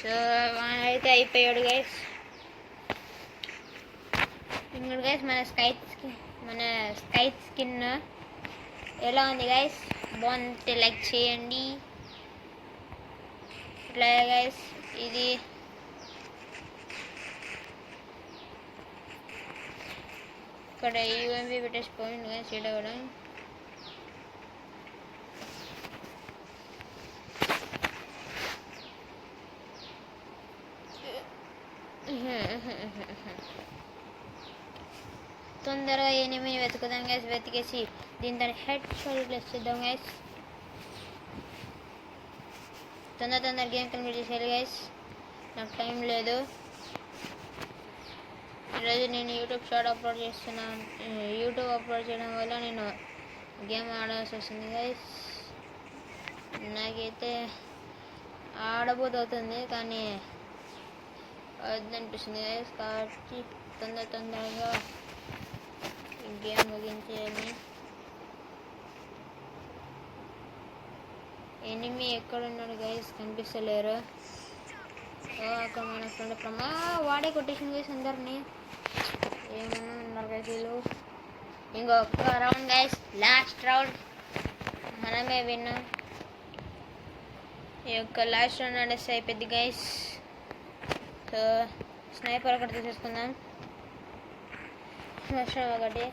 So అయితే అయిపోయాడు guys. ఇంకోటి గైస్ మన స్కైట్ స్కిన్ ఎలా ఉంది గైస్? బాగుంటే లైక్ చేయండి. ఇట్లా గైస్ ఇది ఇక్కడ యూఎంపీ పెట్టేసిపోయింది గైస్. ఇక్కడ కూడా తొందరగా ఎనిమిది వెతుకుదాం గైస్. వెతికేసి దీంతో హెడ్ షాట్ చేద్దాం గైస్. తొందర గేమ్ కంప్లీట్ చేసేయాలి గైస్. నాకు టైం లేదు. ఈరోజు నేను యూట్యూబ్ షార్ట్ అప్లోడ్ చేస్తున్నాను. యూట్యూబ్ అప్లోడ్ చేయడం వల్ల నేను గేమ్ ఆడాల్సి వస్తుంది గైస్. నాకైతే ఆడబోతుంది కానీ వద్దనిపిస్తుంది గైస్. కాబట్టి తొందరగా గేమ్ ముగించేయాలి. ఎనిమి ఎక్కడున్నాడు గైస్? కనిపిస్తలేరు. అక్కడ మన ఫ్రెండ్ వాడే కొట్టేసింది గైస్ అందరినీ. ఏమన్నా ఉన్నారు గైస్ వీళ్ళు. ఇంకొక రౌండ్ గైస్, లాస్ట్ రౌండ్. మనమే విన్నాం. ఈ యొక్క లాస్ట్ రౌండ్ అనేసి అయిపోద్ది గైస్. సో స్నైపర్ ఒకటి తీసేసుకుందాం. ఒకటి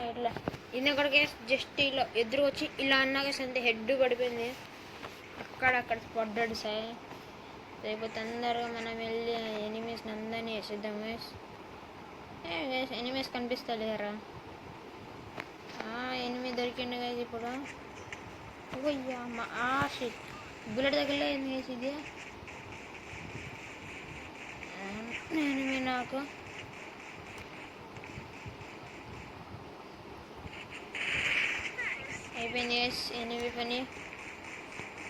ఇట్లా ఇన్నొకటి జస్ట్ ఇలా ఎదురు వచ్చి ఇలా అన్నా గైస్ అంతే హెడ్ పడిపోయింది. అక్కడక్కడ పడ్డాడు సార్. రేపు తొందరగా మనం వెళ్ళి ఎనిమీస్ అందరినీ వేసేద్దాం గైస్. ఎనిమీస్ కనిపిస్తలేరా? ఎనిమిది దొరికిండు గైస్ ఇప్పుడు. షిట్ బుల్లెట్ తగలేదు గైస్. ఇది ఎనిమి నాకు అయిపోయింది గైస్. ఎనిమి పని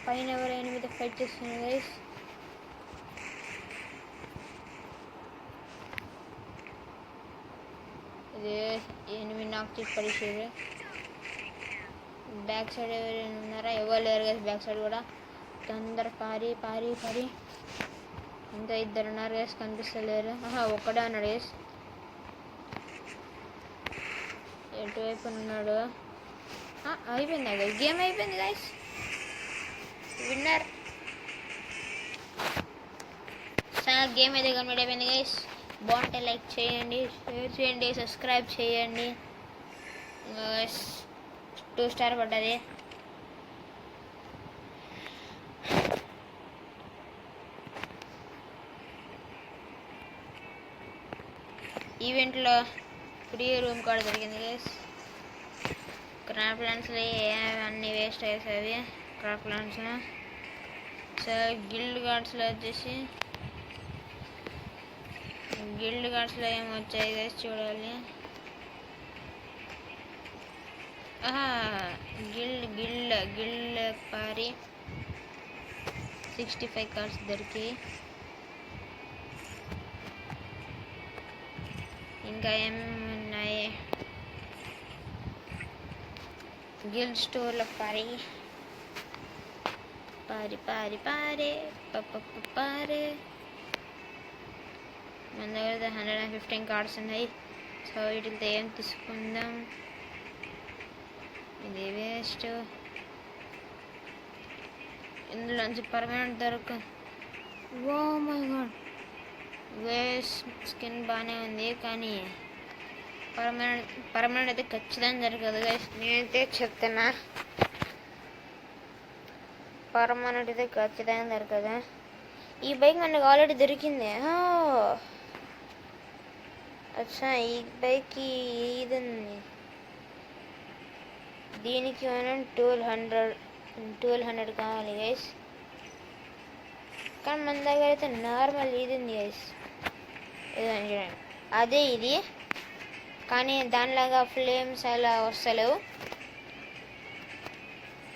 పైన ఎవరు ఎనిమిది ఫైట్ చేస్తున్నారు గైస్. ఇది ఎనిమిది నాకు చేసి పడేసారు. బ్యాక్ సైడ్ ఎవరైనా ఉన్నారా? ఎవరు లేరు గైస్ బ్యాక్ సైడ్ కూడా. తొందర పారి ఇంకా ఇద్దరు ఉన్నారు గైస్, కనిపిస్తలేరు. ఒక్కడే ఉన్నాడు గైస్. ఎటువైపు ఉన్నాడు? అయిపోయింది గైస్, గేమ్ అయిపోయింది గైస్. విన్నర్. గేమ్ అయితే కంప్లీట్ అయిపోయింది గైస్. బాగుంటే లైక్ చేయండి, షేర్ చేయండి, సబ్స్క్రైబ్ చేయండి. 2 స్టార్ పడ్డది. ఈవెంట్లో ఫ్రీ రూమ్ కార్డ్ దొరికింది గైస్. క్రాఫ్ట్ ల్యాండ్స్లో అన్నీ వేస్ట్ అయ్యేవి క్రాఫ్ట్ ల్యాండ్స్లో. సో గిల్డ్ కార్డ్స్లో వచ్చేసి గిల్డ్ కార్డ్స్లో ఏమి వచ్చాయి గైస్ చూడాలి. గిల్డ్ పారి 65 కార్డ్స్ దొరికి. ఇంకా ఏమున్నాయి? గిల్డ్ స్టోర్లో పారి మన దగ్గర 115 కార్డ్స్ ఉన్నాయి. సో వీటితో ఏం తీసుకుందాం? ఇది వేస్ట్. ఇందులోంచి permanent oh my God, waste skin బాగానే ఉంది కానీ పర్మనెంట్ అయితే ఖచ్చితంగా దొరకదు గైస్. నేనైతే చెప్తున్నా పర్మనెంట్ అయితే ఖచ్చితంగా దొరకదు. ఈ బైక్ మనకు ఆల్రెడీ దొరికింది. అచ్చా ఈ బైక్ ఇది దీనికి మనం 1200 కావాలి గైస్. కానీ మన దగ్గర అయితే నార్మల్ ఇది ఉంది గైస్. ఇదండి చూడండి, అదే ఇది. కానీ దానిలాగా ఫ్లేమ్స్ అలా వస్తలేవు.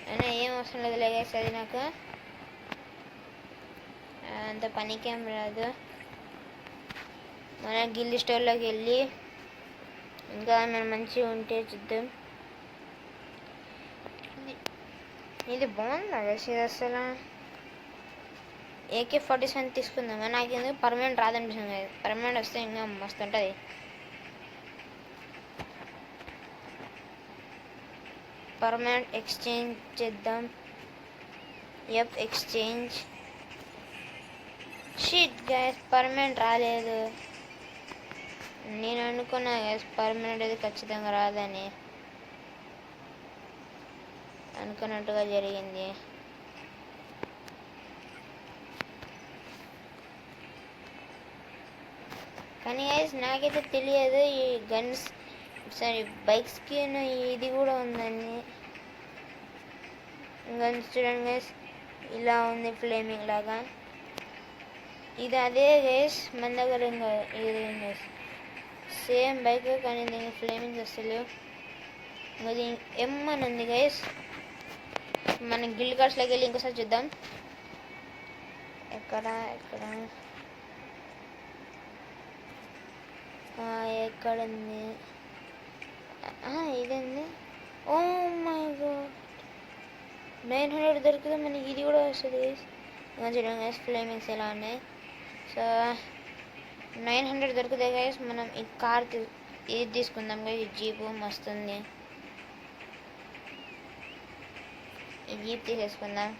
అయినా ఏం అవసరం లేదు గైస్. అది నాకు అంత పనికేం రాదు. మన గిల్డ్ స్టోర్లోకి వెళ్ళి ఇంకా మనం మంచిగా ఉంటే చూద్దాం. ఇది బాగుంది గైస్. ఇది అసలు AK-47 తీసుకుందామా? నాకు ఎందుకు పర్మనెంట్ రాదనిపిస్తుంది. పర్మనెంట్ వస్తే ఇంకా మస్తు ఉంటుంది. పర్మనెంట్ ఎక్స్చేంజ్ చేద్దాం. ఎక్స్చేంజ్. షిట్ గైస్, పర్మనెంట్ రాలేదు. నేను అనుకున్నా గైస్ పర్మనెంట్ అది ఖచ్చితంగా రాదని. అనుకున్నట్టుగా జరిగింది. కానీ గైస్ నాకైతే తెలియదు ఈ గన్స్ బైక్స్కి ఇది కూడా ఉందని. గన్స్ చూడండి గైస్, ఇలా ఉంది ఫ్లేమింగ్ లాగా. ఇది అదే గైస్ మన దగ్గర ఇంకా ఇది గైస్ సేమ్ బైక్, కానీ దీనికి ఫ్లేమింగ్స్ వస్తలేవు. ఇంకా దీని అని ఉంది గైస్. మన గిల్డ్ కార్డ్స్లోకి వెళ్ళి ఇంకోసారి చూద్దాం. ఎక్కడ ఉంది? ఇదండి. ఓ మై గాడ్, 900 దొరికితే మనకి ఇది కూడా వస్తుంది గైస్. ఇంకా చూడండి గైస్ ఫ్లేమింగ్స్ ఎలా ఉన్నాయి. సో 900 దొరికితే గైస్ మనం ఈ కార్ ఇది తీసుకుందాం గైస్. ఈ జీపు మస్తుంది. ఈ జీప్ తీసేసుకుందాం.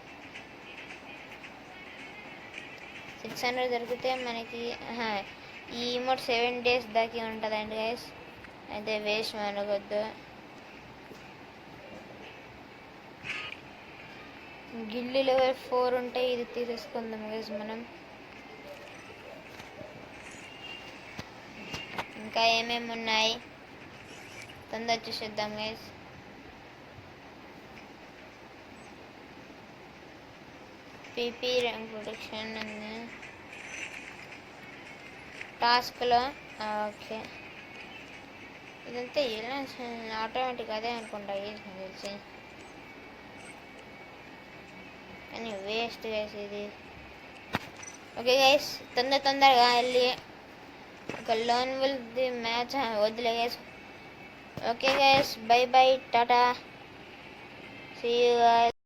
600 దొరికితే మనకి ఈ ఇమోట్ 7 days దాకా ఉంటుందండి గైస్. అయితే వేస్ట్ మనకొద్దు. గిల్లి లెవెల్ 4 ఉంటే ఇది తీసేసుకుందాం గైస్ మనం. ఇంకా ఏమేమి ఉన్నాయి తొందర చూసేద్దాం గైస్. పీపీ ర్యాంక్ ప్రొటెక్షన్ ఉంది టాస్క్లో. ఓకే, ఇదంతా ఎలా ఆటోమేటిక్ అదే అనుకుంటా తెలిసి, కానీ వేస్ట్ గైస్ ఇది. ఓకే గైస్, తొందరగా వెళ్ళి ఒక లోన్ ది మ్యాచ్ వదిలే guys. Okay guys, bye tata, see you guys.